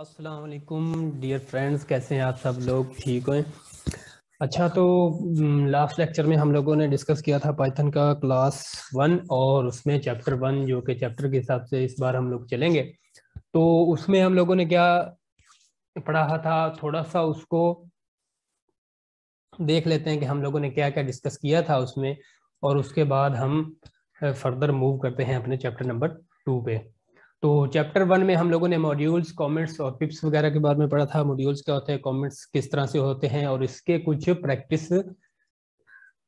अस्सलाम वालेकुम dear friends, कैसे हैं आप सब लोग? ठीक हैं? अच्छा, तो लास्ट लेक्चर में हम लोगों ने डिस्कस किया था पाइथन का क्लास 1 और उसमें चैप्टर 1 जो कि चैप्टर के हिसाब से इस बार हम लोग चलेंगे। तो उसमें हम लोगों ने क्या पढ़ा था, थोड़ा सा उसको देख लेते हैं कि हम लोगों ने क्या क्या डिस्कस किया था उसमें, और उसके बाद हम फर्दर मूव करते हैं अपने चैप्टर नंबर 2 पे। तो चैप्टर 1 में हम लोगों ने मॉड्यूल्स, कमेंट्स और पिप्स वगैरह के बारे में पढ़ा था। मॉड्यूल्स क्या होते हैं, कमेंट्स किस तरह से होते हैं, और इसके कुछ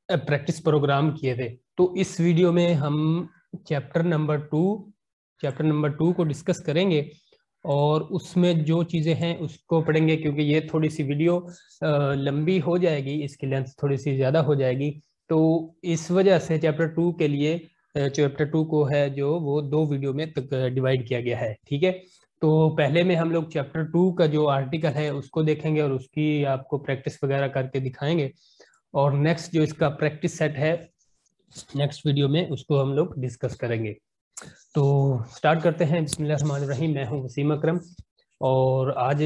प्रैक्टिस प्रोग्राम किए थे। तो इस वीडियो में हम चैप्टर नंबर 2 को डिस्कस करेंगे और उसमें जो चीज़ें हैं उसको पढ़ेंगे, क्योंकि ये थोड़ी सी वीडियो लंबी हो जाएगी, इसकी लेंथ थोड़ी सी ज़्यादा हो जाएगी। तो इस वजह से चैप्टर 2 को है जो वो 2 वीडियो में तक डिवाइड किया गया है। ठीक है, तो पहले में हम लोग चैप्टर 2 का जो आर्टिकल है उसको देखेंगे और उसकी आपको प्रैक्टिस वगैरह करके दिखाएंगे, और नेक्स्ट जो इसका प्रैक्टिस सेट है नेक्स्ट वीडियो में उसको हम लोग डिस्कस करेंगे। तो स्टार्ट करते हैं। बिस्मिल्लाहिर्रहमानिर्रहीम। मैं हूं वसीम अकरम और आज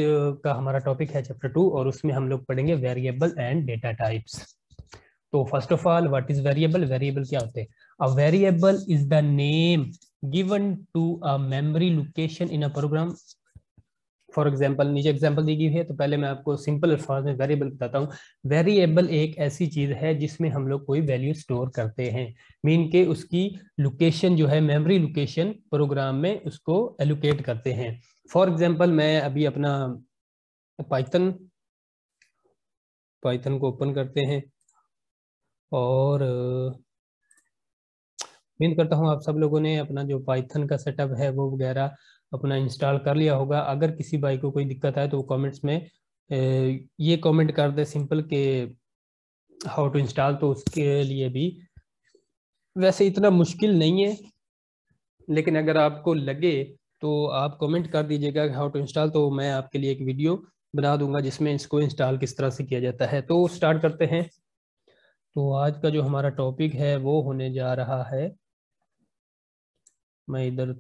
का हमारा टॉपिक है चैप्टर 2 और उसमें हम लोग पढ़ेंगे वेरिएबल एंड डेटा टाइप्स। तो first of all, what is variable? Variable क्या होते हैं? A variable is the name given to a memory location in a program. For example, नीचे एग्जाम्पल दी गई है, तो पहले मैं आपको सिंपल अल्फाज में वेरिएबल बताता हूँ। वेरिएबल एक ऐसी चीज है जिसमें हम लोग कोई वैल्यू स्टोर करते हैं, मीन के उसकी लोकेशन जो है, मेमोरी लोकेशन प्रोग्राम में उसको एलोकेट करते हैं। फॉर एग्जाम्पल, मैं अभी अपना पाइथन को ओपन करते हैं और उम्मीद करता हूँ आप सब लोगों ने अपना जो पाइथन का सेटअप है वो वगैरह अपना इंस्टॉल कर लिया होगा। अगर किसी भाई को कोई दिक्कत है तो कमेंट्स में ये कमेंट कर दे सिंपल के हाउ टू इंस्टॉल, तो उसके लिए भी वैसे इतना मुश्किल नहीं है, लेकिन अगर आपको लगे तो आप कमेंट कर दीजिएगा हाउ टू इंस्टॉल, तो मैं आपके लिए एक वीडियो बना दूंगा जिसमें इसको इंस्टॉल किस तरह से किया जाता है। तो स्टार्ट करते हैं। तो आज का जो हमारा टॉपिक है वो होने जा रहा है, मैं इधर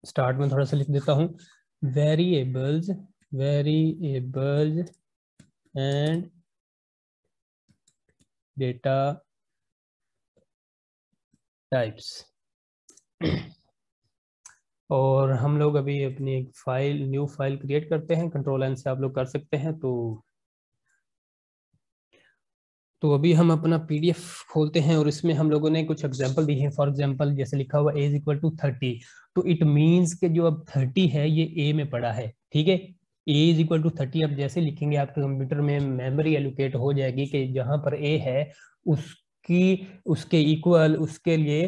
स्टार्ट में थोड़ा सा लिख देता हूँ, वेरिएबल्स एंड डेटा टाइप्स। और हम लोग अभी अपनी एक न्यू फाइल क्रिएट करते हैं, कंट्रोल एन से आप लोग कर सकते हैं। तो अभी हम अपना पीडीएफ खोलते हैं और इसमें हम लोगों ने कुछ एग्जांपल दी हैं। फॉर एग्जांपल, जैसे लिखा हुआ a = 30, तो इट मींस के जो अब 30 है ये a में पड़ा है। ठीक है, a = 30 अब जैसे लिखेंगे आपके कंप्यूटर में मेमोरी एलोकेट हो जाएगी कि जहां पर a है उसके इक्वल उसके लिए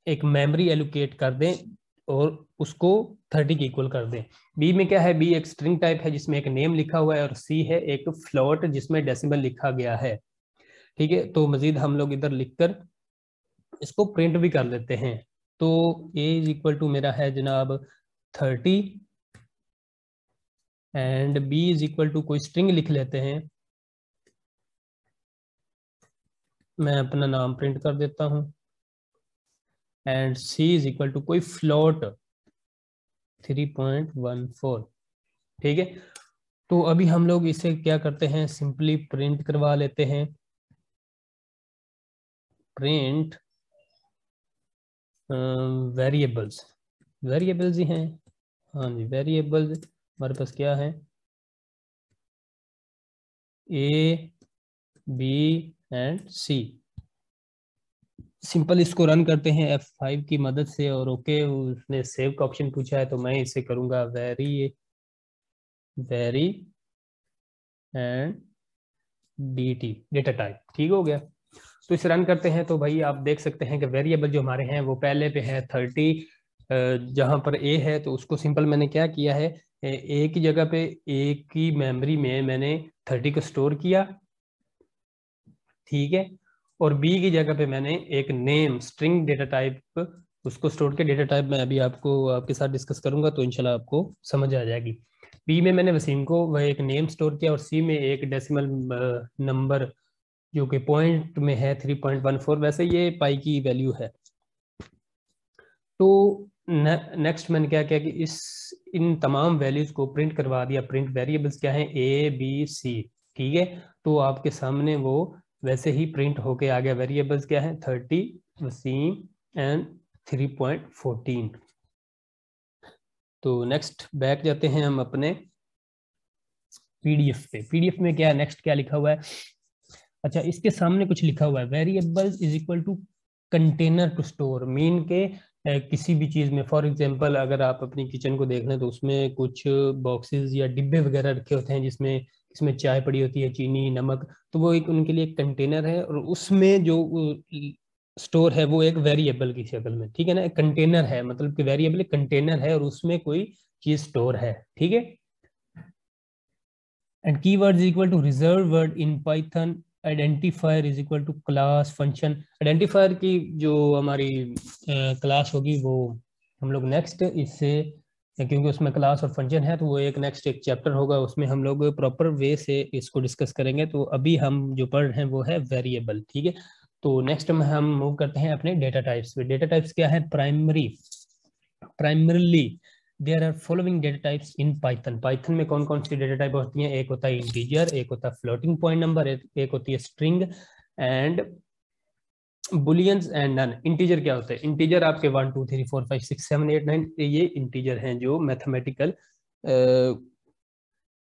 एक मेमोरी एलोकेट कर दें और उसको 30 के इक्वल कर दें। बी में क्या है? बी एक स्ट्रिंग टाइप है जिसमें एक नेम लिखा हुआ है, और सी है एक फ्लोट जिसमें डेसिमल लिखा गया है। ठीक है, तो मजीद हम लोग इधर लिखकर इसको प्रिंट भी कर लेते हैं। तो a = मेरा है जनाब 30 एंड b = कोई स्ट्रिंग लिख लेते हैं। मैं अपना नाम प्रिंट कर देता हूं एंड c = कोई फ्लोट 3.14। ठीक है, तो अभी हम लोग इसे क्या करते हैं, सिंपली प्रिंट करवा लेते हैं। प्रिंट वेरिएबल्स ही हैं। हाँ जी, वेरिएबल्स हमारे पास क्या है, A B and C. Simple इसको रन करते हैं F5 की मदद से, और ओके उसने सेव का ऑप्शन पूछा है तो मैं इसे करूंगा very and dt data type. ठीक हो गया, तो इसे रन करते हैं। तो भाई आप देख सकते हैं कि वेरिएबल जो हमारे हैं वो पहले पे है 30, जहां पर a है तो उसको सिंपल मैंने क्या किया है, a की जगह पे a की मेमोरी में मैंने 30 को स्टोर किया। ठीक है, और बी की जगह पे मैंने एक नेम स्ट्रिंग डेटा टाइप उसको स्टोर के डेटा टाइप मैं अभी आपके साथ डिस्कस करूंगा तो इंशाल्लाह आपको समझ आ जाएगी। बी में मैंने वसीम को वह एक नेम स्टोर किया, और सी में एक डेसिमल नंबर जो कि पॉइंट में है 3.14। वैसे ये पाई की वैल्यू है। तो नेक्स्ट मैंने क्या किया कि इन तमाम वैल्यूज को प्रिंट करवा दिया। प्रिंट वेरिएबल्स क्या है, ए बी सी, ठीक है। तो आपके सामने वो वैसे ही प्रिंट होके आ गया। वेरिएबल्स क्या है, 30, वसीम एंड 3.14। तो नेक्स्ट बैक जाते हैं हम अपने पीडीएफ पे। पीडीएफ में क्या है, नेक्स्ट क्या लिखा हुआ है, अच्छा इसके सामने कुछ लिखा हुआ है, variables is equal to container to store. Mean के किसी भी चीज में, फॉर एग्जांपल अगर आप अपनी किचन को देख लें तो उसमें कुछ बॉक्सेस या डिब्बे वगैरह रखे होते हैं जिसमें इसमें चाय पड़ी होती है, चीनी, नमक, तो वो एक उनके लिए एक कंटेनर है और उसमें जो स्टोर है वो एक वेरिएबल की शक्ल में, ठीक है ना। एक कंटेनर है, मतलब कि वेरिएबल एक कंटेनर है और उसमें कोई चीज स्टोर है, ठीक है। And keyword is equal to reserve word in Python. Identifier is equal to class function. Identifier की जो हमारी क्लास होगी वो हम लोग नेक्स्ट इससे, क्योंकि उसमें क्लास और फंक्शन है तो वो एक नेक्स्ट एक चैप्टर होगा, उसमें हम लोग प्रॉपर वे से इसको डिस्कस करेंगे। तो अभी हम जो पढ़ रहे हैं वो है वेरिएबल, ठीक है। तो नेक्स्ट में हम मूव करते हैं अपने डेटा टाइप्स पे। डेटा टाइप्स क्या है, primarily there are following data types in Python. Python में कौन कौन सी डेटा टाइप होती हैं, एक होता है इंटीजर, एक होता है फ्लोटिंग पॉइंट नंबर, एक होती है string and booleans and none. Integer क्या होता है, इंटीजर आपके 1 2 3 4 5 6 7 8 9 ये इंटीजर हैं जो मैथमेटिकल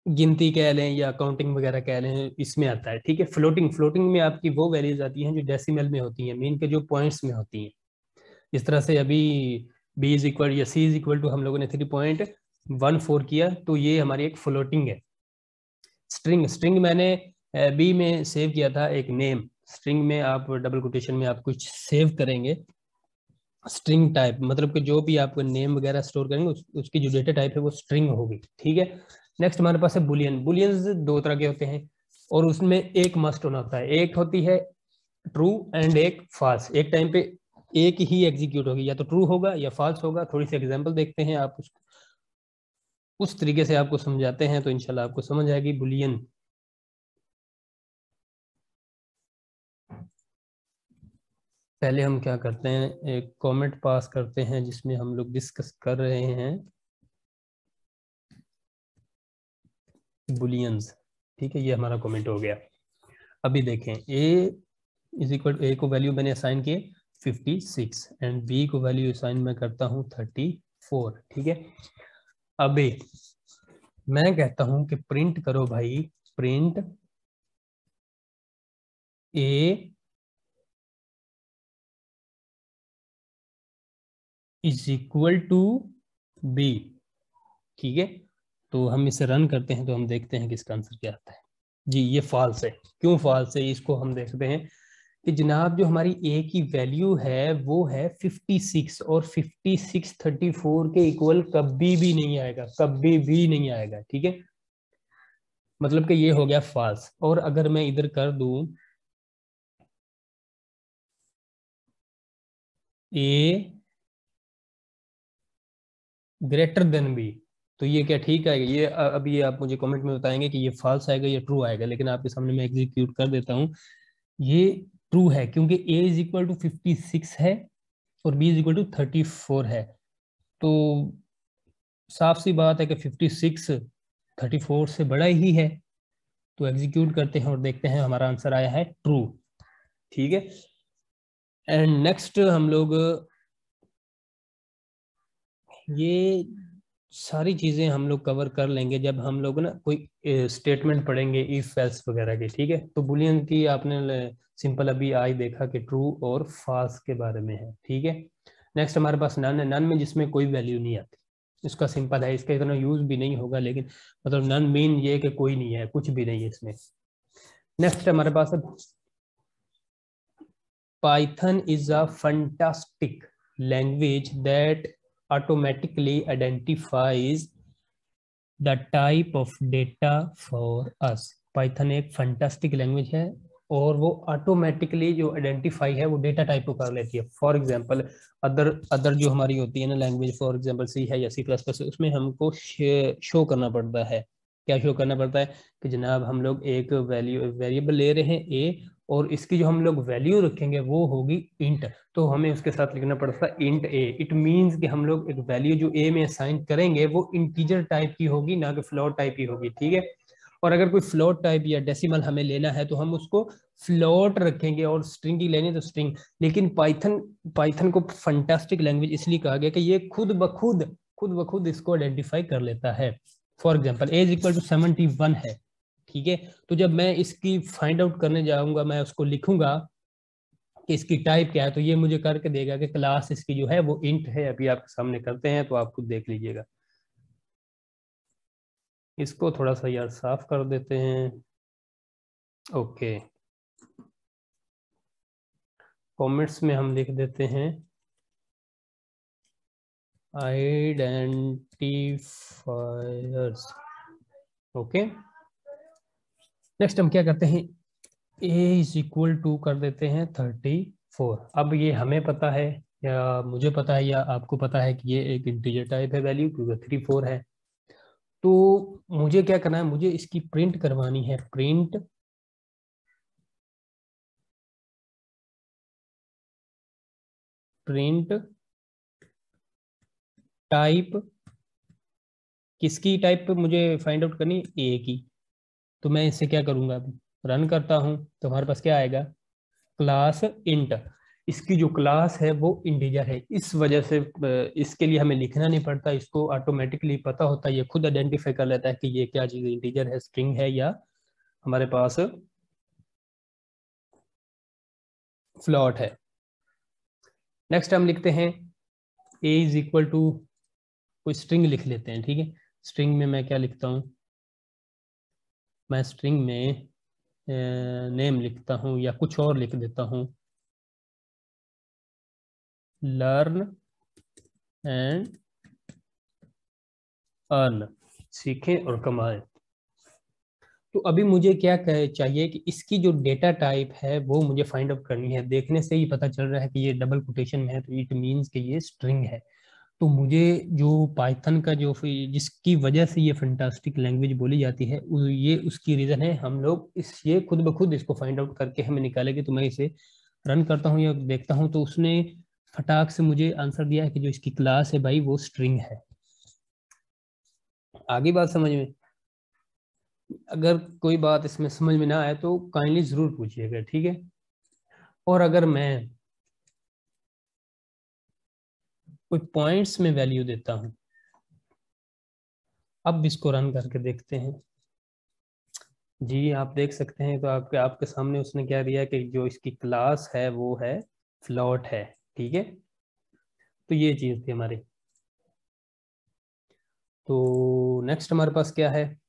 गिनती कह लें या काउंटिंग वगैरह कह लें, इसमें आता है, ठीक है। फ्लोटिंग में आपकी वो वैल्यूज आती हैं जो डेसिमल में होती हैं, मीन के जो पॉइंट्स में होती हैं। इस तरह से अभी b इज इक्वल या c इज इक्वल टू हम लोगों ने 3.14 किया, तो ये हमारी एक फ्लोटिंग है। स्ट्रिंग मैंने b में सेव किया था एक नेम। स्ट्रिंग में आप डबल कोटेशन में आप कुछ सेव करेंगे। स्ट्रिंग टाइप मतलब कि जो भी आप नेम वगैरह स्टोर करेंगे उसकी जो डेटा टाइप है वो स्ट्रिंग होगी, ठीक है। नेक्स्ट हमारे पास है बुलियन। बुलियंस दो तरह के होते हैं और उसमें एक मस्ट होना होता है, एक होती है ट्रू एंड एक फॉल्स। एक टाइम पे एक ही एग्जीक्यूट होगी, या तो ट्रू होगा या फॉल्स होगा। थोड़ी सी एग्जांपल देखते हैं, आप उस तरीके से आपको समझाते हैं तो इंशाल्लाह आपको समझ आएगी। बुलियन पहले हम क्या करते हैं, एक कमेंट पास करते हैं जिसमें हम लोग डिस्कस कर रहे हैं बुलियंस, ठीक है। ये हमारा कमेंट हो गया। अभी देखें, a इज इक्वल टू, ए को वैल्यू मैंने असाइन किए 56 एंड b को वैल्यू असाइन मैं करता हूँ 34, ठीक है। अभी मैं कहता हूं कि प्रिंट करो भाई, print a is equal to b, ठीक है। तो हम इसे रन करते हैं तो हम देखते हैं कि इसका आंसर क्या आता है। जी ये फॉल्स है। क्यों फॉल्स है, इसको हम देखते हैं कि जनाब जो हमारी a की वैल्यू है वो है 56 और 56 34 के इक्वल कभी भी नहीं आएगा, कभी भी नहीं आएगा, ठीक है। मतलब कि ये हो गया फॉल्स। और अगर मैं इधर कर दूं a ग्रेटर देन बी, तो ये क्या ठीक है, ये अभी आप मुझे कमेंट में बताएंगे कि ये फॉल्स आएगा या ट्रू आएगा, लेकिन आपके सामने मैं एग्जीक्यूट कर देता हूँ। ये ट्रू है क्योंकि a इज इक्वल टू 56 है और b इज इक्वल टू 34 है। तो साफ सी बात है कि 56 34 से बड़ा ही है। तो एग्जीक्यूट करते हैं और देखते हैं, हमारा आंसर आया है ट्रू, ठीक है। एंड नेक्स्ट हम लोग ये सारी चीजें हम लोग कवर कर लेंगे जब हम लोग ना कोई स्टेटमेंट पढ़ेंगे इफ एल्स वगैरह की, ठीक है। तो बुलियन की आपने सिंपल अभी आई देखा कि ट्रू और फॉल्स के बारे में है, ठीक है। नेक्स्ट हमारे पास नन है। नन में जिसमें कोई वैल्यू नहीं आती, इसका सिंपल है, इसका इतना यूज भी नहीं होगा, लेकिन मतलब नन मीन ये कि कोई नहीं है, कुछ भी नहीं है इसमें। नेक्स्ट हमारे पास है Python is a fantastic language that automatically identifies the type of data for us। Python एक फंटास्टिक लैंग्वेज है और वो ऑटोमेटिकली जो आइडेंटिफाई है वो डेटा टाइप को कर लेती है। फॉर एग्जांपल अदर जो हमारी होती है ना लैंग्वेज, फॉर एग्जांपल सी है या सी प्लस प्लस, उसमें हमको शो करना पड़ता है। क्या शो करना पड़ता है कि जनाब हम लोग एक वैल्यू वेरिएबल ले रहे हैं ए और इसकी जो हम लोग वैल्यू रखेंगे वो होगी इंट। तो हमें उसके साथ लिखना पड़ता है इंट ए। इट मींस कि हम लोग एक वैल्यू जो ए में असाइन करेंगे वो इंटीजर टाइप की होगी, ना कि फ्लोट टाइप की होगी, ठीक है। और अगर कोई फ्लोट टाइप या डेसिमल हमें लेना है तो हम उसको फ्लोट रखेंगे, और स्ट्रिंग की लेनी तो स्ट्रिंग। लेकिन पाइथन पाइथन को फंटास्टिक लैंग्वेज इसलिए कहा गया कि ये खुद ब खुद इसको आइडेंटिफाई कर लेता है। For example age equal to 71 है, ठीक है। तो जब मैं इसकी फाइंड आउट करने जाऊंगा, मैं उसको लिखूंगा कि इसकी टाइप क्या है, तो ये मुझे करके देगा कि क्लास इसकी जो है वो इंट है। अभी आपके सामने करते हैं तो आप खुद देख लीजिएगा। इसको थोड़ा सा यार साफ कर देते हैं। ओके, कमेंट्स में हम लिख देते हैं आइडेंटिफायर्स। ओके, नेक्स्ट हम क्या करते हैं, ए इज इक्वल टू कर देते हैं 34। अब ये हमें पता है या मुझे पता है या आपको पता है कि ये एक इंटीजर टाइप है वैल्यू, क्योंकि 34 है। तो मुझे क्या करना है, मुझे इसकी प्रिंट करवानी है। प्रिंट टाइप, किसकी टाइप मुझे फाइंड आउट करनी है, ए की। तो मैं इससे क्या करूंगा, अभी रन करता हूं तो हमारे पास क्या आएगा, क्लास इंट। इसकी जो क्लास है वो इंटीजर है, इस वजह से इसके लिए हमें लिखना नहीं पड़ता, इसको ऑटोमेटिकली पता होता है, ये खुद आइडेंटिफाई कर लेता है कि ये क्या चीज़, इंटीजर है, स्ट्रिंग है, या हमारे पास फ्लॉट है। नेक्स्ट हम लिखते हैं ए इज इक्वल टू, कोई स्ट्रिंग लिख लेते हैं, ठीक है। स्ट्रिंग में मैं क्या लिखता हूँ, मैं स्ट्रिंग में नेम लिखता हूँ या कुछ और लिख देता हूँ, लर्न एंड अर्न, सीखें और कमाएं। तो अभी मुझे क्या चाहिए कि इसकी जो डेटा टाइप है वो मुझे फाइंड आउट करनी है। देखने से ही पता चल रहा है कि ये डबल कोटेशन में है, तो इट मींस कि ये स्ट्रिंग है। तो मुझे जो पाइथन का जो जिसकी वजह से ये फैंटास्टिक लैंग्वेज बोली जाती है, ये उसकी रीजन है। हम लोग इस ये खुद ब खुद इसको फाइंड आउट करके हमें निकालेंगे। तो मैं इसे रन करता हूँ या देखता हूँ, तो उसने फटाक से मुझे आंसर दिया है कि जो इसकी क्लास है भाई वो स्ट्रिंग है। आगे बात समझ में, अगर कोई बात इसमें समझ में ना आए तो काइंडली जरूर पूछिएगा, ठीक है। और अगर मैं कोई पॉइंट्स में वैल्यू देता हूं, अब इसको रन करके देखते हैं। जी आप देख सकते हैं, तो आपके आपके सामने उसने क्या दिया कि जो इसकी क्लास है वो है फ्लोट है, ठीक है। तो ये चीज थी हमारी। तो नेक्स्ट हमारे पास क्या है,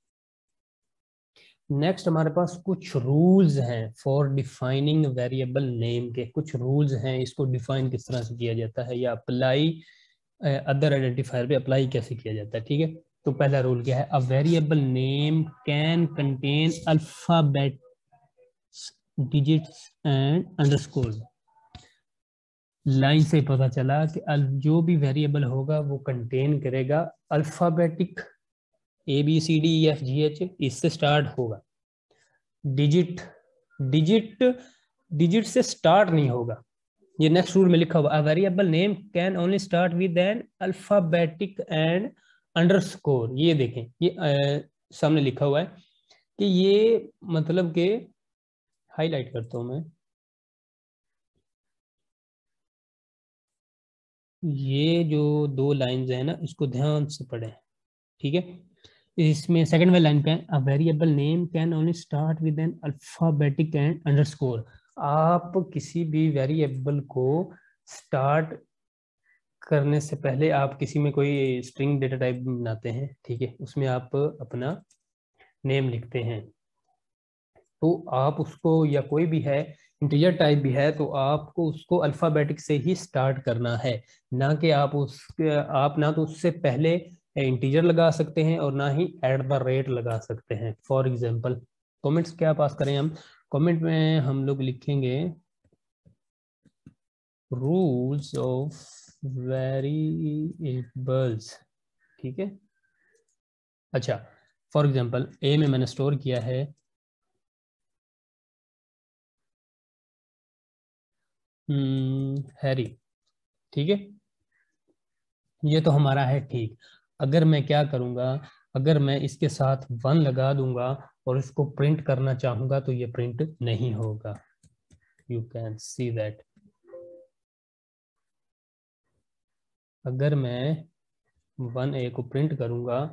नेक्स्ट हमारे पास कुछ रूल्स हैं फॉर डिफाइनिंग वेरिएबल नेम के। कुछ रूल्स हैं, इसको डिफाइन किस तरह से किया जाता है, या अप्लाई अदर आइडेंटिफायर पे अप्लाई कैसे किया जाता है, ठीक है। तो पहला रूल क्या है, a variable name can contain alphabet digits and underscore. Line से पता चला कि जो भी वेरिएबल होगा वो कंटेन करेगा अल्फाबेटिक, ABCDEFGH इससे स्टार्ट होगा। डिजिट डिजिट डिजिट से स्टार्ट नहीं होगा। ये नेक्स्ट रूल में लिखा हुआ, a variable name can only start with an alphabetic and underscore. ये देखें, ये सामने लिखा हुआ है कि ये मतलब के, हाईलाइट करता हूं मैं, ये जो दो लाइंस है ना इसको ध्यान से पढ़ें, ठीक है। इसमें सेकंड वाली लाइन पे है, a variable name can only start with an alphabetic and underscore. आप किसी भी वेरिएबल को स्टार्ट करने से पहले आप किसी में कोई स्ट्रिंग डेटा टाइप बनाते हैं, ठीक है, उसमें आप अपना नेम लिखते हैं। तो आप उसको, या कोई भी है इंटीजर टाइप भी है, तो आपको उसको अल्फाबेटिक से ही स्टार्ट करना है, ना कि आप ना तो उससे पहले इंटीजर लगा सकते हैं और ना ही एट द रेट लगा सकते हैं। फॉर एग्जांपल कमेंट्स क्या पास करें हम, कमेंट में हम लोग लिखेंगे रूल्स ऑफ वेरिएबल्स, ठीक है। अच्छा, फॉर एग्जांपल ए में मैंने स्टोर किया है हैरी, ठीक है, ये तो हमारा है ठीक। अगर मैं क्या करूंगा, अगर मैं इसके साथ 1 लगा दूंगा और इसको प्रिंट करना चाहूंगा तो ये प्रिंट नहीं होगा। You can see that. अगर मैं 1A को प्रिंट करूंगा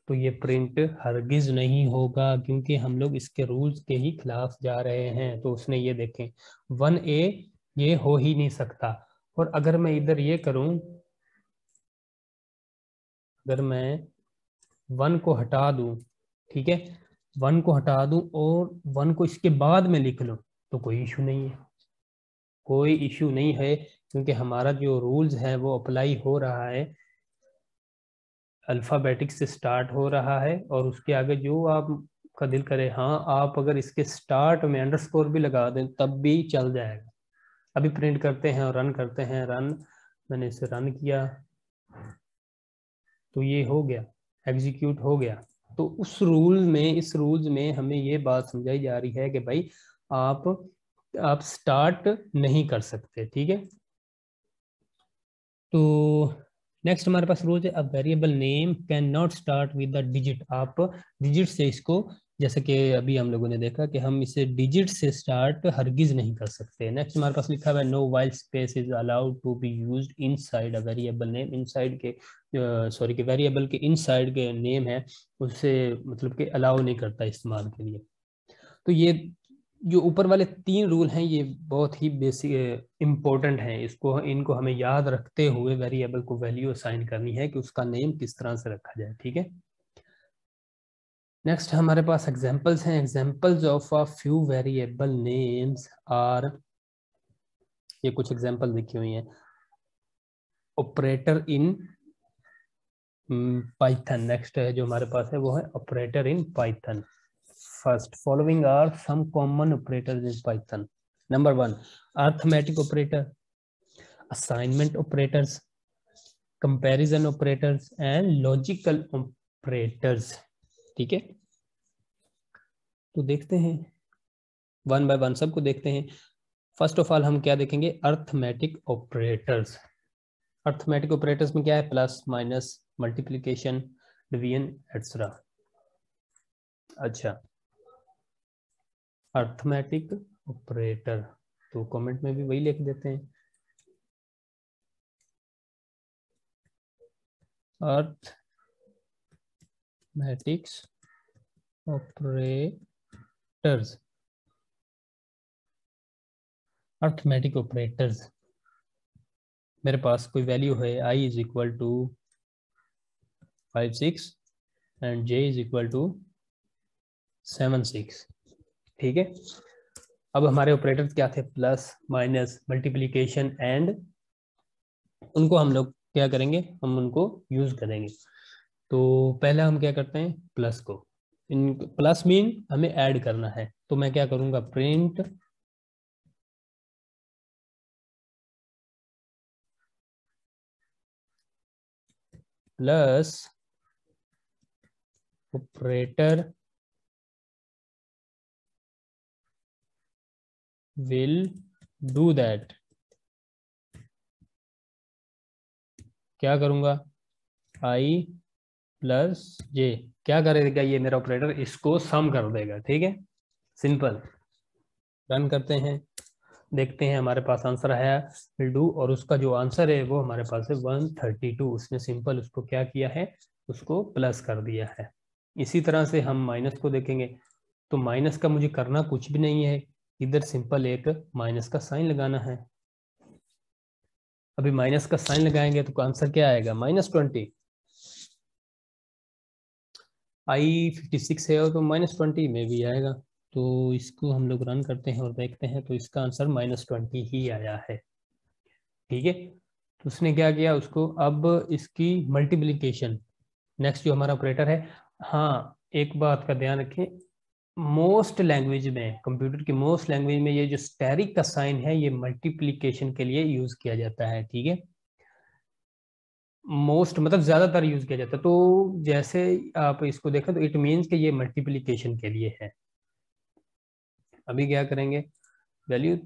तो ये प्रिंट हरगिज नहीं होगा, क्योंकि हम लोग इसके रूल्स के ही खिलाफ जा रहे हैं। तो उसने ये देखें 1A ये हो ही नहीं सकता। और अगर मैं इधर ये करूं, अगर मैं 1 को हटा दूं, ठीक है, 1 को हटा दूं और 1 को इसके बाद में लिख लूं तो कोई इशू नहीं है, कोई इशू नहीं है, क्योंकि हमारा जो रूल्स है वो अप्लाई हो रहा है, अल्फ़ाबेटिक से स्टार्ट हो रहा है। और उसके आगे जो आपका दिल करे, हाँ आप अगर इसके स्टार्ट में अंडरस्कोर भी लगा दें तब भी चल जाएगा। अभी प्रिंट करते हैं और रन करते हैं, रन, मैंने इसे रन किया तो ये हो गया, एग्जीक्यूट हो गया। तो उस रूल में, इस रूल्स में हमें ये बात समझाई जा रही है कि भाई आप स्टार्ट नहीं कर सकते, ठीक है। तो नेक्स्ट हमारे पास रूल है, a variable name can not start with the digit. आप डिजिट से इसको, जैसे कि अभी हम लोगों ने देखा कि हम इसे डिजिट से स्टार्ट हरगिज नहीं कर सकते। नेक्स्ट हमारे पास लिखा हुआ है no white space is allowed to be used inside a variable name. Inside के सॉरी के वेरिएबल के इनसाइड के नेम है उससे मतलब कि अलाउ नहीं करता इस्तेमाल के लिए। तो ये जो ऊपर वाले 3 रूल हैं ये बहुत ही बेसिक इंपॉर्टेंट हैं, इसको इनको हमें याद रखते हुए वेरिएबल को वैल्यू असाइन करनी है कि उसका नेम किस तरह से रखा जाए, ठीक है। नेक्स्ट हमारे पास एग्जांपल्स हैं। Examples of a few variable names are, ये कुछ एग्जांपल लिखी हुई हैं। ऑपरेटर इन पाइथन, नेक्स्ट है जो हमारे पास है वो है operator in Python. First, following are some common operators in Python. Number 1, arithmetic operator, assignment operators, comparison operators and logical operators, ठीक है। तो देखते हैं वन बाय वन सबको देखते हैं। फर्स्ट ऑफ ऑल हम क्या देखेंगे, अरिथमेटिक ऑपरेटर्स। अरिथमेटिक ऑपरेटर्स में क्या है, plus minus multiplication division etcetera. अच्छा, अरिथमेटिक ऑपरेटर, तो कमेंट में भी वही लिख देते हैं, अरिथमेटिक्स ऑपरेटर्स। अरिथमेटिक ऑपरेटर्स, मेरे पास कोई वैल्यू है i is equal to 5 6 and j is equal to 7 6, ठीक है। अब हमारे ऑपरेटर्स क्या थे, प्लस माइनस मल्टीप्लिकेशन एंड, उनको हम लोग क्या करेंगे, हम उनको यूज करेंगे। तो पहले हम क्या करते हैं, प्लस को, इन प्लस मीन हमें ऐड करना है, तो मैं क्या करूंगा, print plus operator will do that. क्या करूंगा, आई प्लस जे, क्या करेगा ये मेरा ऑपरेटर, इसको सम कर देगा, ठीक है, सिंपल। रन करते हैं, देखते हैं हमारे पास आंसर है विल डू, और उसका जो आंसर है वो हमारे पास है 132। उसने सिंपल उसको क्या किया है, उसको प्लस कर दिया है। इसी तरह से हम माइनस को देखेंगे, तो माइनस का मुझे करना कुछ भी नहीं है, इधर सिंपल एक माइनस का साइन लगाना है। अभी माइनस का साइन लगाएंगे तो आंसर क्या आएगा, -20। i56 है और तो -20 में भी आएगा। तो इसको हम लोग रन करते हैं और देखते हैं, तो इसका आंसर -20 ही आया है, ठीक है। तो उसने क्या किया, उसको अब इसकी मल्टीप्लिकेशन, नेक्स्ट जो हमारा ऑपरेटर है, हाँ एक बात का ध्यान रखें, मोस्ट लैंग्वेज में, कंप्यूटर की मोस्ट लैंग्वेज में ये जो स्टेरिक का साइन है ये मल्टीप्लिकेशन के लिए यूज किया जाता है, ठीक है। मोस्ट मतलब ज्यादातर यूज किया जाता है, तो जैसे आप इसको देखें तो इट मीन्स कि ये मल्टीप्लिकेशन के लिए है। अभी क्या करेंगे, वैल्यू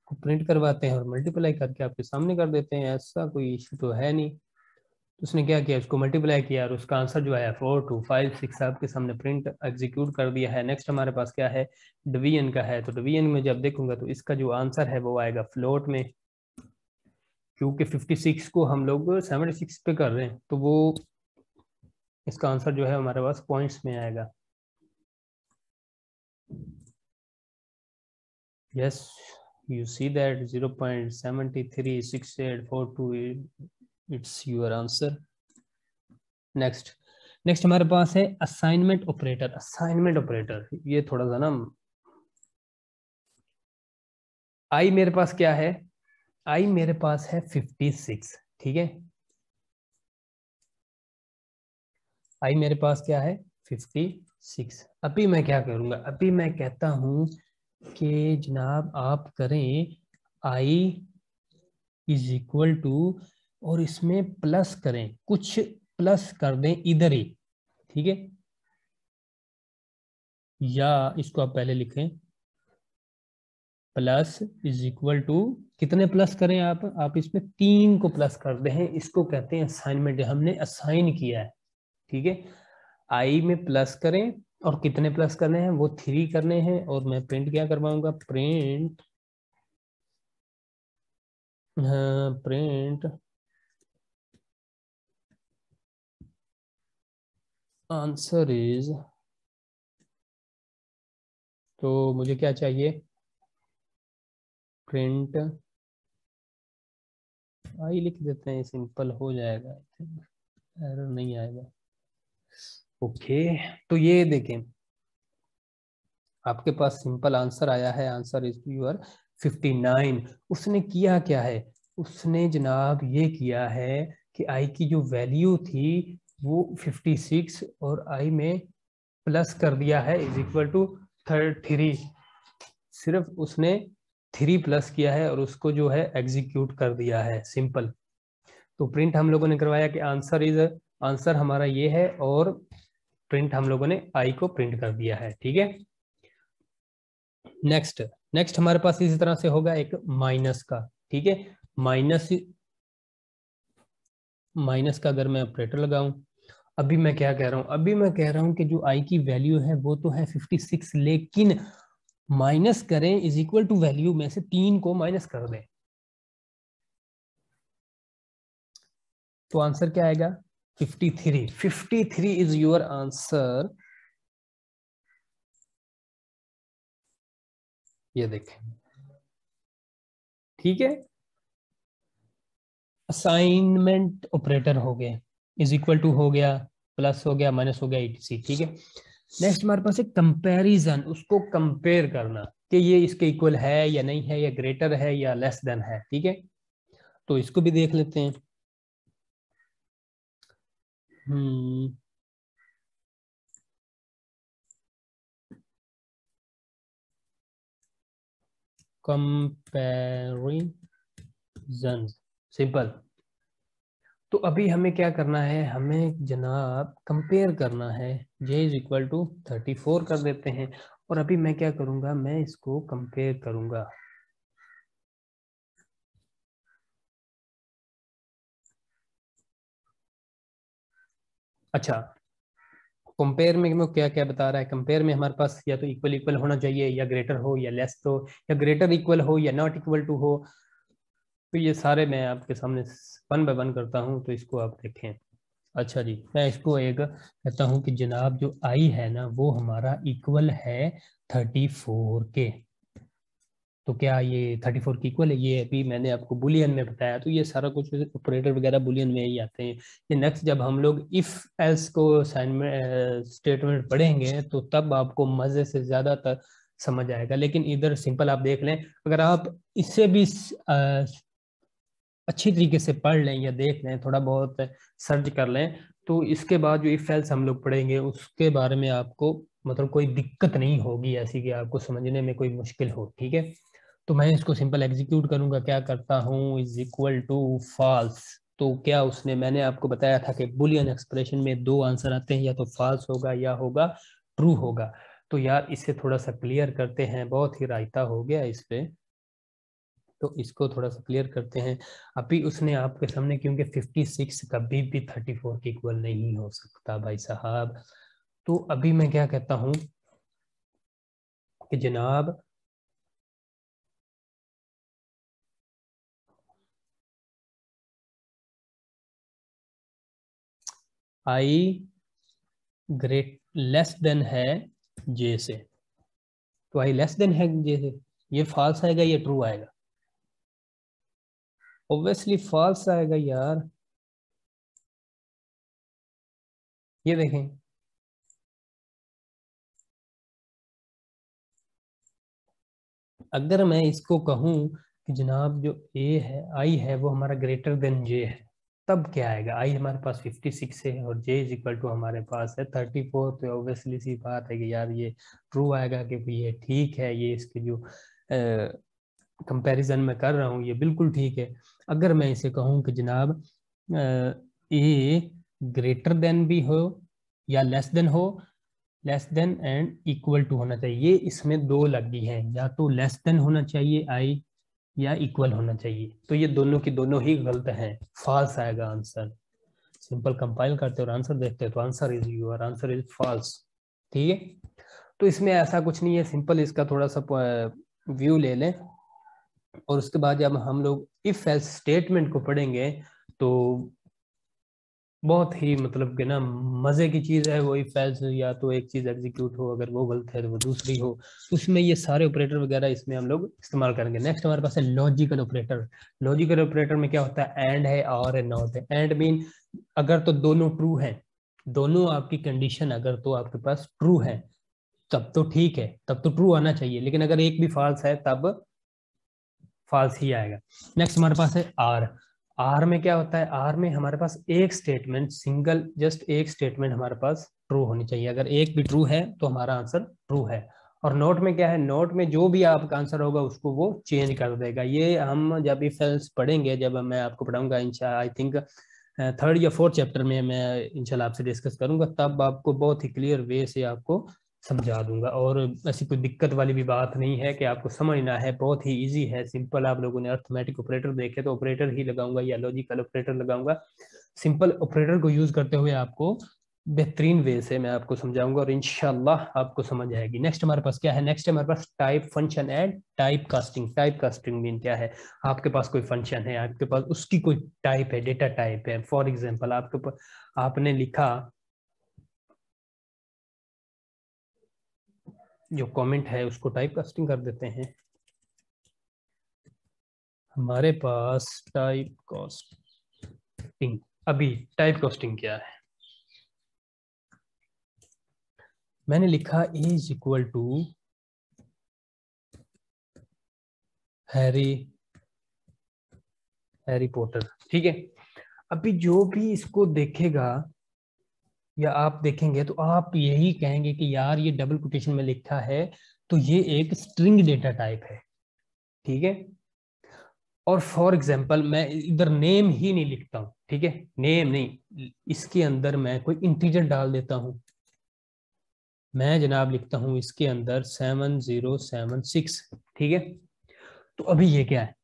को प्रिंट करवाते हैं और मल्टीप्लाई करके आपके सामने कर देते हैं, ऐसा कोई इशू तो है नहीं। तो उसने क्या किया, उसको मल्टीप्लाई किया और उसका आंसर जो आया 4256 आपके सामने प्रिंट एग्जीक्यूट कर दिया है। नेक्स्ट हमारे पास क्या है, डिवीजन का है। तो डिवीजन में जब देखूंगा तो इसका जो आंसर है वो आएगा फ्लोट में, क्योंकि 56 को हम लोग 76 पे कर रहे हैं, तो वो इसका आंसर जो है हमारे पास पॉइंट्स में आएगा। Yes, you see that 0.736842 it's your answer. Next हमारे पास है असाइनमेंट ऑपरेटर। असाइनमेंट ऑपरेटर ये थोड़ा सा ना, आई मेरे पास क्या है, आई मेरे पास है 56, ठीक है, आई मेरे पास क्या है 56। अभी मैं क्या करूंगा, अभी मैं कहता हूं कि जनाब आप करें आई इज इक्वल टू, और इसमें प्लस करें, कुछ प्लस कर दें इधर ही, ठीक है, या इसको आप पहले लिखें प्लस इज इक्वल टू, कितने प्लस करें आप इसमें 3 को प्लस कर दें, इसको कहते हैं असाइनमेंट, हमने असाइन किया है, ठीक है। आई में प्लस करें और कितने प्लस करने हैं, वो 3 करने हैं, और मैं प्रिंट क्या करवाऊंगा, प्रिंट प्रिंट आंसर इज, तो मुझे क्या चाहिए, प्रिंट आई लिख देते हैं, सिंपल हो जाएगा, एरर नहीं आएगा। ओके, तो ये देखें आपके पास सिंपल आंसर आया है, आंसर इज योर 59। उसने किया क्या है, उसने जनाब ये किया है कि आई की जो वैल्यू थी वो 56 और आई में प्लस कर दिया है इज इक्वल टू 3, सिर्फ उसने 3 प्लस किया है और उसको जो है एग्जीक्यूट कर दिया है, सिंपल। तो प्रिंट हम लोगों ने करवाया कि आंसर इज, आंसर हमारा ये है, और प्रिंट हम लोगों ने आई को प्रिंट कर दिया है, ठीक है। नेक्स्ट हमारे पास इसी तरह से होगा एक माइनस का, ठीक है। माइनस माइनस का अगर मैं ऑपरेटर लगाऊं, अभी मैं क्या कह रहा हूं, अभी मैं कह रहा हूं कि जो आई की वैल्यू है वो तो है 56, लेकिन माइनस करें इज इक्वल टू वैल्यू में से 3 को माइनस कर दें, तो आंसर क्या आएगा 53। 53 इज योर आंसर। ये देखें, ठीक है, असाइनमेंट ऑपरेटर हो गए, इज इक्वल टू हो गया, प्लस हो गया, माइनस हो गया, etc, ठीक है। नेक्स्ट हमारे पास है कंपैरिजन, उसको कंपेयर करना कि ये इसके इक्वल है या नहीं है, या ग्रेटर है या लेस देन है, ठीक है। तो इसको भी देख लेते हैं। Comparison simple. तो अभी हमें क्या करना है, हमें जनाब कंपेयर करना है, j इज इक्वल टू 34 कर देते हैं, और अभी मैं क्या करूंगा, मैं इसको कंपेयर करूंगा। अच्छा, कंपेयर में वो क्या क्या बता रहा है, कंपेयर में हमारे पास या तो इक्वल इक्वल होना चाहिए, या ग्रेटर हो या लेस, तो या ग्रेटर इक्वल हो या नॉट इक्वल टू हो। तो ये सारे मैं आपके सामने वन बाय वन करता हूँ, तो इसको आप देखें। अच्छा जी, मैं इसको एक कहता हूँ कि जनाब जो आई है ना वो हमारा इक्वल है 34 के। तो क्या ये 34 की इक्वल है, ये अभी मैंने आपको बुलियन में बताया, तो ये सारा कुछ ऑपरेटर वगैरह बुलियन में ही आते हैं। ये नेक्स्ट जब हम लोग इफ एल्स को स्टेटमेंट पढ़ेंगे तो तब आपको मजे से ज्यादातर समझ आएगा, लेकिन इधर सिंपल आप देख लें, अगर आप इससे भी अच्छी तरीके से पढ़ लें या देख लें, थोड़ा बहुत सर्च कर लें, तो इसके बाद जो इफ एल्स हम लोग पढ़ेंगे उसके बारे में आपको मतलब कोई दिक्कत नहीं होगी ऐसी कि आपको समझने में कोई मुश्किल हो, ठीक है। तो मैं इसको सिंपल एग्जीक्यूट करूंगा, क्या करता हूँ, इज इक्वल टू फॉल्स। तो क्या उसने, मैंने आपको बताया था कि बुलियन एक्सप्रेशन में 2 आंसर आते हैं, या तो फॉल्स होगा या होगा ट्रू होगा। तो यार इसे थोड़ा सा क्लियर करते हैं, बहुत ही रायता हो गया इस पे। तो इसको थोड़ा सा क्लियर करते हैं। अभी उसने आपके सामने, क्योंकि 56 कभी भी 34 के इक्वल नहीं हो सकता भाई साहब, तो अभी मैं क्या कहता हूं कि जनाब आई ग्रेट लेस देन है जे से, तो आई लेस देन है जे से, ये फॉल्स आएगा या ट्रू आएगा? ऑब्वियसली फॉल्स आएगा यार। ये देखें, अगर मैं इसको कहूं कि जनाब जो ए है, आई है, वो हमारा ग्रेटर देन जे है, तब क्या आएगा? आई हमारे पास 56 है और जे इज इक्वल टू हमारे पास है 34, तो ऑब्वियसली सी बात है कि यार ये ट्रू आएगा, क्योंकि ये ठीक है, ये इसके जो कंपैरिजन में कर रहा हूँ ये बिल्कुल ठीक है। अगर मैं इसे कहूँ कि जनाब ए ग्रेटर देन भी हो या लेस देन हो, less than and equal to होना चाहिए, ये इसमें दो लगी हैं, या तो लेस देन होना चाहिए आई या इक्वल होना चाहिए, तो ये दोनों की दोनों ही गलत हैं, फॉल्स आएगा आंसर। सिंपल कंपाइल करते और आंसर देखते हैं, तो answer is your answer is false. ठीक है, तो इसमें ऐसा कुछ नहीं है, सिंपल इसका थोड़ा सा व्यू ले लें, और उसके बाद जब हम लोग इफ एल्स स्टेटमेंट को पढ़ेंगे तो बहुत ही मतलब कि ना मजे की चीज है वो इफ एल्स, या तो एक चीज एग्जीक्यूट हो, अगर वो गलत है तो वो दूसरी हो, उसमें ये सारे ऑपरेटर वगैरह इसमें हम लोग इस्तेमाल करेंगे। नेक्स्ट हमारे पास है लॉजिकल ऑपरेटर। लॉजिकल ऑपरेटर में क्या होता है? एंड है और है, नॉट है। एंड मीन अगर तो दोनों ट्रू है, दोनों आपकी कंडीशन अगर तो आपके पास ट्रू है तब तो ठीक है, तब तो ट्रू आना चाहिए, लेकिन अगर एक भी फॉल्स है तब फॉल्स ही आएगा। नेक्स्ट हमारे पास है आर। आर में क्या होता है? आर में हमारे पास एक स्टेटमेंट, सिंगल जस्ट एक स्टेटमेंट हमारे पास ट्रू होनी चाहिए, अगर एक भी ट्रू है तो हमारा आंसर ट्रू है। और नोट में क्या है? नोट में जो भी आपका आंसर होगा उसको वो चेंज कर देगा। ये हम जब इफ एल्स पढ़ेंगे, जब मैं आपको पढ़ाऊंगा इंशाल्लाह, आई थिंक थर्ड या फोर्थ चैप्टर में मैं इंशाल्लाह आपसे डिस्कस करूंगा, तब आपको बहुत ही क्लियर वे से आपको समझा दूंगा। और ऐसी कोई दिक्कत वाली भी बात नहीं है कि आपको समझना है, बहुत ही इजी है, सिंपल। आप लोगों ने अर्थमेटिक ऑपरेटर देखे तो ऑपरेटर ही लगाऊंगा या लॉजिकल ऑपरेटर लगाऊंगा, सिंपल ऑपरेटर को यूज करते हुए आपको बेहतरीन वे से मैं आपको समझाऊंगा और इंशाल्लाह आपको समझ आएगी। नेक्स्ट हमारे पास क्या है? नेक्स्ट हमारे पास type function and type casting. Type casting mean क्या है? आपके पास कोई फंक्शन है, आपके पास उसकी कोई टाइप है, डेटा टाइप है। फॉर एग्जांपल आपके पास आपने लिखा, जो कमेंट है उसको टाइप कास्टिंग कर देते हैं। हमारे पास टाइप कास्टिंग, अभी टाइप कास्टिंग क्या है? मैंने लिखा A is equal to Harry Harry Potter. ठीक है, अभी जो भी इसको देखेगा या आप देखेंगे तो आप यही कहेंगे कि यार ये डबल कोटेशन में लिखा है तो ये एक स्ट्रिंग डेटा टाइप है। ठीक है, और फॉर एग्जांपल मैं इधर नेम ही नहीं लिखता हूं, ठीक है, नेम नहीं, इसके अंदर मैं कोई इंटीजर डाल देता हूं। मैं जनाब लिखता हूं इसके अंदर 7076। ठीक है, तो अभी ये क्या है?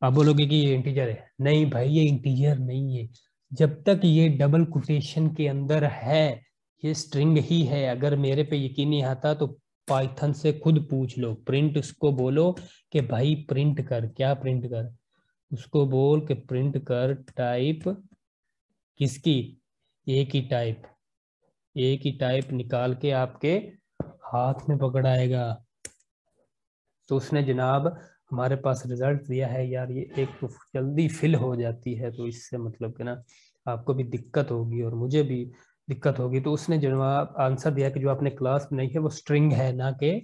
आप बोलोगे कि ये इंटीजर है। नहीं भाई, ये इंटीजर नहीं है, जब तक ये डबल कोटेशन के अंदर है ये स्ट्रिंग ही है। अगर मेरे पे यकीन नहीं आता तो पाइथन से खुद पूछ लो, प्रिंट उसको बोलो कि भाई प्रिंट कर, क्या प्रिंट कर, उसको बोल के प्रिंट कर टाइप किसकी, ए की टाइप, ए की टाइप निकाल के आपके हाथ में पकड़ाएगा। तो उसने जनाब हमारे पास रिजल्ट दिया है यार, ये एक तो जल्दी फिल हो जाती है, तो इससे मतलब कि ना आपको भी दिक्कत होगी और मुझे भी दिक्कत होगी। तो उसने जवाब आंसर दिया कि जो आपने क्लास बनाई है वो स्ट्रिंग है ना के,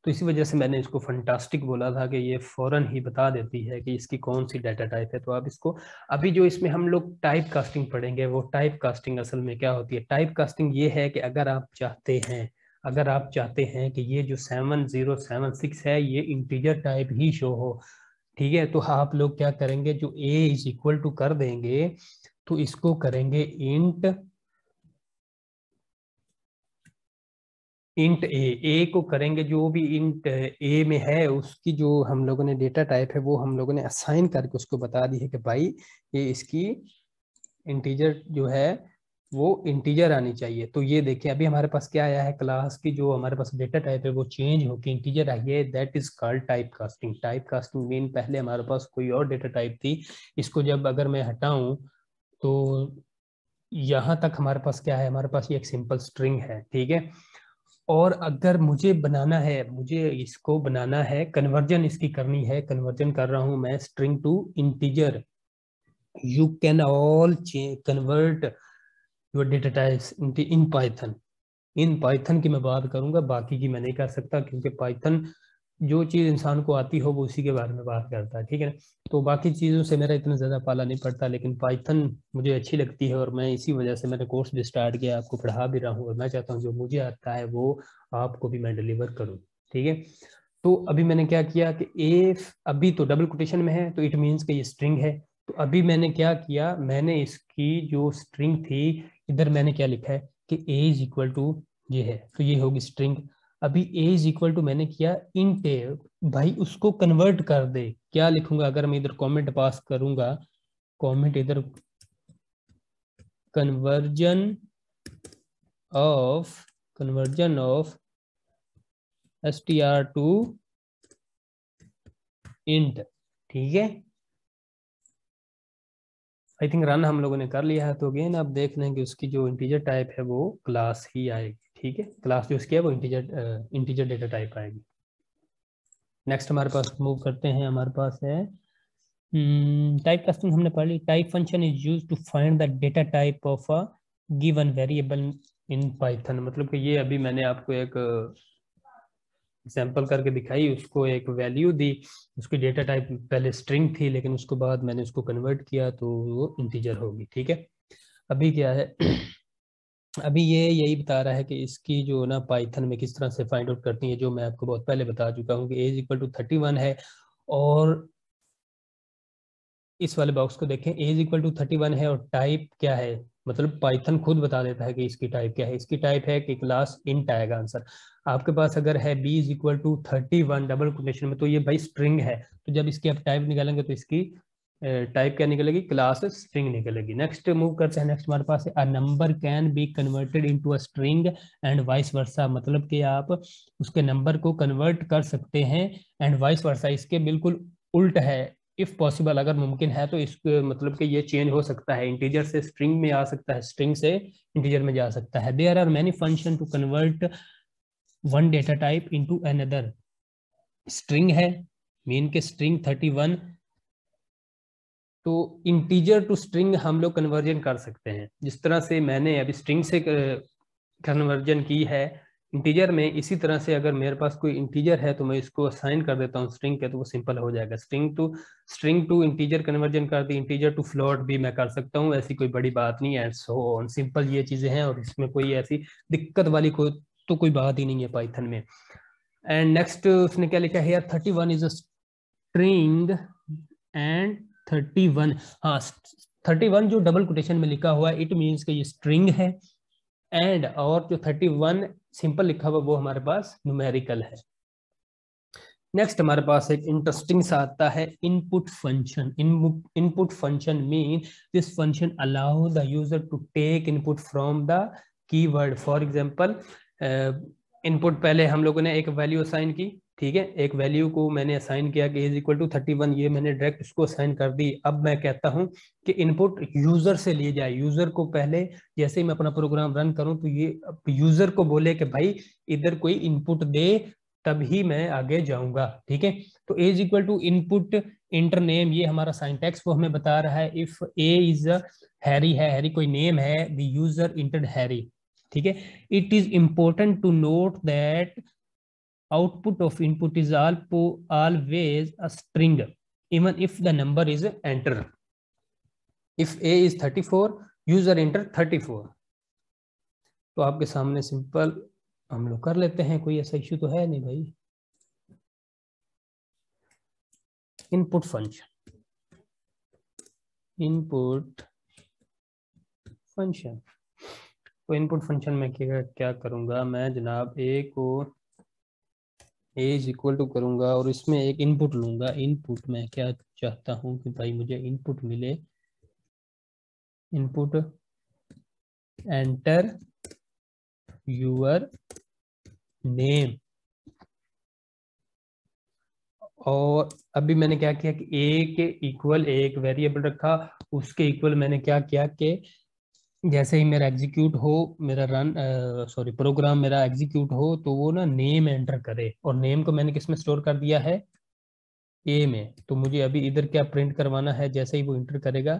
तो इसी वजह से मैंने इसको फंटास्टिक बोला था कि ये फौरन ही बता देती है कि इसकी कौन सी डाटा टाइप है। तो आप इसको, अभी जो इसमें हम लोग टाइप कास्टिंग पढ़ेंगे, वो टाइप कास्टिंग असल में क्या होती है? टाइप कास्टिंग ये है कि अगर आप चाहते हैं, अगर आप चाहते हैं कि ये जो 7076 है ये इंटीजर टाइप ही शो हो, ठीक है, तो आप लोग क्या करेंगे? जो ए इज इक्वल टू कर देंगे तो इसको करेंगे इंट इंट ए को करेंगे, जो भी इंट ए में है उसकी जो हम लोगों ने डेटा टाइप है वो हम लोगों ने असाइन करके उसको बता दी है कि भाई ये इसकी इंटीजर जो है वो इंटीजर आनी चाहिए। तो ये देखिए अभी हमारे पास क्या आया है, क्लास की जो हमारे पास डेटा टाइप है वो चेंज होकर इंटीजर आई है, that is called type casting. Type casting mean पहले हमारे पास कोई और डेटा टाइप थी, इसको जब अगर मैं हटाऊं तो यहाँ तक हमारे पास क्या है, हमारे पास ये एक सिंपल स्ट्रिंग है, ठीक है। और अगर मुझे बनाना है, मुझे इसको बनाना है, कन्वर्जन इसकी करनी है, कन्वर्जन कर रहा हूं मैं string to integer, you can all convert your data types into in Python। In Python की मैं बात करूंगा, बाकी की मैं नहीं कर सकता, क्योंकि पाइथन जो चीज इंसान को आती हो वो उसी के बारे में बात करता है, ठीक है ना। तो बाकी चीजों से मेरा इतना ज्यादा पाला नहीं पड़ता, लेकिन पाइथन मुझे अच्छी लगती है और मैं इसी वजह से मैंने कोर्स भी स्टार्ट किया, आपको पढ़ा भी रहा हूँ, और मैं चाहता हूँ जो मुझे आता है वो आपको भी मैं डिलीवर करूँ, ठीक है। तो अभी मैंने क्या किया कि ए अभी तो डबल कोटेशन में है, तो इट मीन्स कि ये स्ट्रिंग है। तो अभी मैंने क्या किया, मैंने इसकी जो स्ट्रिंग थी इधर मैंने क्या लिखा है कि ए इज इक्वल टू ये है, तो ये होगी स्ट्रिंग। अभी ए इज इक्वल टू मैंने किया इंट ए, भाई उसको कन्वर्ट कर दे, क्या लिखूंगा अगर मैं इधर कमेंट पास करूंगा, कमेंट इधर conversion of str to int, ठीक है। आई थिंक रन हम लोगों ने कर लिया है, तो अगेन आप देख लें कि उसकी जो इंटीजर टाइप है वो क्लास ही आएगी, ठीक है। क्लास जो उसकी है वो इंटीजर डेटा टाइप आएगी। नेक्स्ट हमारे पास मूव करते हैं, हमारे पास है टाइप कास्टिंग हमने पढ़ ली। Type function is use to find the data type of a given variable in Python. मतलब कि ये अभी मैंने आपको एक एग्जाम्पल करके दिखाई, उसको एक वैल्यू दी, उसकी डेटा टाइप पहले स्ट्रिंग थी लेकिन उसको बाद मैंने उसको कन्वर्ट किया तो वो इंटीजर होगी, ठीक है। अभी क्या है अभी ये यही बता रहा है कि इसकी जो ना पाइथन में किस तरह से फाइंड आउट करती है, जो मैं आपको बहुत पहले बता चुका हूँ कि एज इक्वल टू 31 है। और इस वाले बॉक्स को देखें, एज इक्वल टू 31 है और टाइप क्या है, मतलब पाइथन खुद बता देता है कि इसकी टाइप क्या है। इसकी टाइप है कि क्लास इंट आएगा आंसर। आपके पास अगर है B is equal to 31 double quotation में, तो ये भाई स्ट्रिंग है, तो जब इसकी आप टाइप निकालेंगे तो इसकी टाइप क्या निकलेगी, क्लास स्ट्रिंग निकलेगी। नेक्स्ट मूव करते हैं, नेक्स्ट हमारे पास है a number can be converted into a string and vice versa. मतलब कि आप उसके नंबर को कन्वर्ट कर सकते हैं एंड वाइस वर्सा, इसके बिल्कुल उल्ट है। इफ पॉसिबल, अगर मुमकिन है तो इसको मतलब कि ये चेंज हो सकता है, इंटीजर से स्ट्रिंग में आ सकता है, स्ट्रिंग से इंटीजर में जा सकता है। There are many function to convert one data type into another. String है, मीन के स्ट्रिंग 31, तो इंटीजर टू स्ट्रिंग हम लोग कन्वर्जन कर सकते हैं, जिस तरह से मैंने अभी स्ट्रिंग से कन्वर्जन की है इंटीजर में, इसी तरह से अगर मेरे पास कोई इंटीजर है तो मैं इसको असाइन कर देता हूँ स्ट्रिंग के, तो वो सिंपल हो जाएगा। स्ट्रिंग टू इंटीजर कन्वर्जन कर दी, इंटीजर टू फ्लोट भी मैं कर सकता हूँ, ऐसी कोई बड़ी बात नहीं है। सो ऑन सिंपल ये चीजें हैं, और इसमें कोई ऐसी दिक्कत वाली कोई बात ही नहीं है पाइथन में। एंड नेक्स्ट उसने क्या लिखा है, 31 इज अ स्ट्रिंग एंड 31, हाँ 31 जो डबल कोटेशन में लिखा हुआ है इट मीन्स कि ये स्ट्रिंग है, एंड और जो 31 सिंपल लिखा हुआ वो हमारे पास न्यूमेरिकल है। नेक्स्ट हमारे पास एक इंटरेस्टिंग सा आता है input function. Input function mean this function allow the user to take input from the keyword. For example input पहले हम लोगों ने एक वैल्यू असाइन की, ठीक है, एक वैल्यू को मैंने असाइन किया कि इज इक्वल टू 31, ये मैंने डायरेक्ट इसको असाइन कर दी। अब मैं कहता हूं कि इनपुट यूजर से लिए जाए, यूजर को पहले जैसे ही मैं अपना प्रोग्राम रन करूं तो ये यूजर को बोले कि भाई इधर कोई इनपुट दे, तभी मैं आगे जाऊंगा, ठीक है। तो A is equal to input enter name, ये हमारा साइंटैक्स वो हमें बता रहा है। इफ ए इज हैरी है, हैरी कोई नेम है, द यूजर इंटर्ड हैरी, ठीक है। It is important to note that output of input is always a string even if the number is enter. if a is 34, user enter 34। तो आपके सामने simple हम लोग कर लेते हैं, कोई ऐसा इश्यू तो है नहीं भाई। इनपुट फंक्शन, इनपुट फंक्शन तो इनपुट फंक्शन में क्या करूँगा मैं जनाब, ए को ए इज इक्वल टू करूँगा और इसमें एक इनपुट लूँगा। इनपुट में क्या चाहता हूँ कि भाई मुझे इनपुट मिले, इनपुट एंटर यूर नेम। और अभी मैंने क्या किया कि ए के इक्वल एक वेरिएबल रखा, उसके इक्वल मैंने क्या किया कि जैसे ही मेरा एग्जीक्यूट हो, मेरा प्रोग्राम मेरा एग्जीक्यूट हो तो वो ना नेम एंटर करे, और नेम को मैंने किस में स्टोर कर दिया है, ए में। तो मुझे अभी इधर क्या प्रिंट करवाना है, जैसे ही वो इंटर करेगा,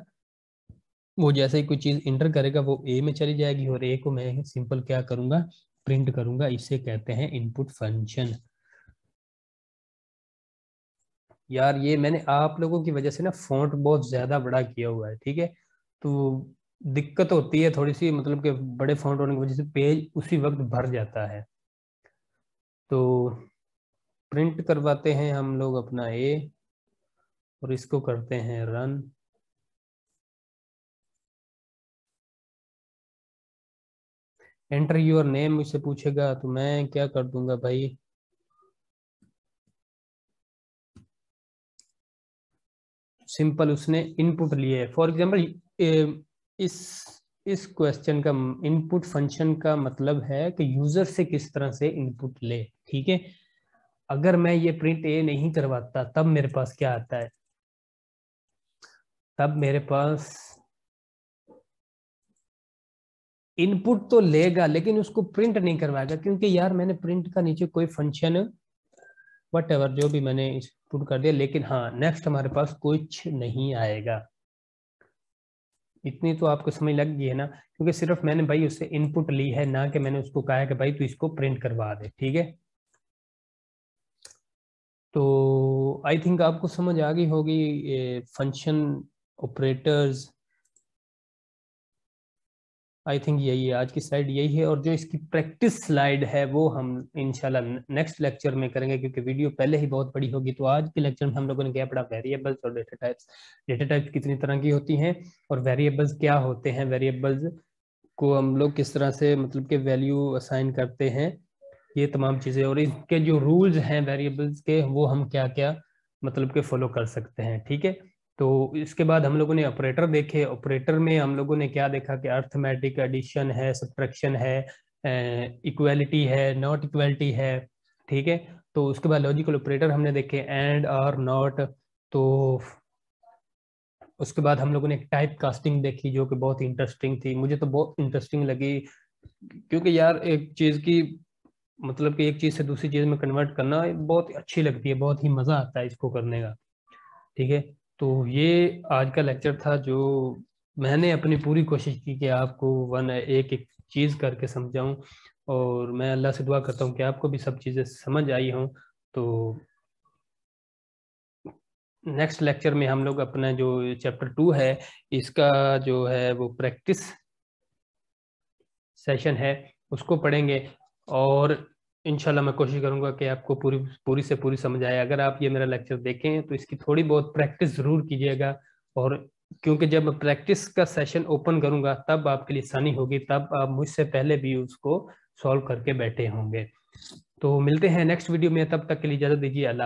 वो जैसे ही कोई चीज इंटर करेगा वो ए में चली जाएगी, और ए को मैं सिंपल क्या करूंगा, प्रिंट करूंगा। इसे कहते हैं इनपुट फंक्शन। यार ये मैंने आप लोगों की वजह से ना फॉन्ट बहुत ज्यादा बड़ा किया हुआ है, ठीक है, तो दिक्कत होती है थोड़ी सी, मतलब कि बड़े फॉन्ट होने की वजह से पेज उसी वक्त भर जाता है। तो प्रिंट करवाते हैं हम लोग अपना ए, और इसको करते हैं रन। एंटर यूर नेम मुझसे पूछेगा, तो मैं क्या कर दूंगा भाई, सिंपल उसने इनपुट लिए। फॉर एग्जांपल इस इस क्वेश्चन का इनपुट फंक्शन का मतलब है कि यूजर से किस तरह से इनपुट ले, ठीक है। अगर मैं ये प्रिंट ए नहीं करवाता तब मेरे पास क्या आता है, तब मेरे पास इनपुट तो लेगा लेकिन उसको प्रिंट नहीं करवाएगा, क्योंकि यार मैंने प्रिंट का नीचे कोई फंक्शन वट एवर जो भी मैंने इनपुट कर दिया, लेकिन हाँ नेक्स्ट हमारे पास कुछ नहीं आएगा। इतनी तो आपको समझ लग गई है ना, क्योंकि सिर्फ मैंने भाई उससे इनपुट ली है, ना कि मैंने उसको कहा है कि भाई तू इसको प्रिंट करवा दे, ठीक है। तो आई थिंक आपको समझ आ गई होगी फंक्शन ऑपरेटर्स। आई थिंक यही है आज की स्लाइड, यही है। और जो इसकी प्रैक्टिस स्लाइड है वो हम इंशाल्लाह नेक्स्ट लेक्चर में करेंगे, क्योंकि वीडियो पहले ही बहुत बड़ी होगी। तो आज के लेक्चर में हम लोगों ने क्या पढ़ा, वेरिएबल्स और डेटा टाइप्स। डेटा टाइप्स कितनी तरह की होती हैं और वेरिएबल्स क्या होते हैं, वेरिएबल्स को हम लोग किस तरह से मतलब के वैल्यू असाइन करते हैं, ये तमाम चीज़ें। और इनके जो रूल्स हैं वेरिएबल्स के, वो हम क्या क्या मतलब के फॉलो कर सकते हैं, ठीक है। तो इसके बाद हम लोगों ने ऑपरेटर देखे। ऑपरेटर में हम लोगों ने क्या देखा कि अर्थमेटिक एडिशन है, सब्ट्रैक्शन है, इक्वलिटी है, नॉट इक्वलिटी है, ठीक है। तो उसके बाद लॉजिकल ऑपरेटर हमने देखे, एंड और नॉट। तो उसके बाद हम लोगों ने एक टाइप कास्टिंग देखी जो कि बहुत इंटरेस्टिंग थी, मुझे तो बहुत इंटरेस्टिंग लगी, क्योंकि यार एक चीज़ की मतलब कि एक चीज़ से दूसरी चीज़ में कन्वर्ट करना बहुत अच्छी लगती है, बहुत ही मज़ा आता है इसको करने का, ठीक है। तो ये आज का लेक्चर था, जो मैंने अपनी पूरी कोशिश की कि आपको एक एक चीज़ करके समझाऊं, और मैं अल्लाह से दुआ करता हूं कि आपको भी सब चीज़ें समझ आई हों। तो नेक्स्ट लेक्चर में हम लोग अपना जो चैप्टर 2 है इसका जो है वो प्रैक्टिस सेशन है उसको पढ़ेंगे, और इंशाल्लाह मैं कोशिश करूंगा कि आपको पूरी पूरी से पूरी समझ आए। अगर आप ये मेरा लेक्चर देखें तो इसकी थोड़ी बहुत प्रैक्टिस ज़रूर कीजिएगा, और क्योंकि जब मैं प्रैक्टिस का सेशन ओपन करूंगा तब आपके लिए आसानी होगी, तब आप मुझसे पहले भी उसको सॉल्व करके बैठे होंगे। तो मिलते हैं नेक्स्ट वीडियो में, तब तक के लिए इजाज़त दीजिए। अल्लाह।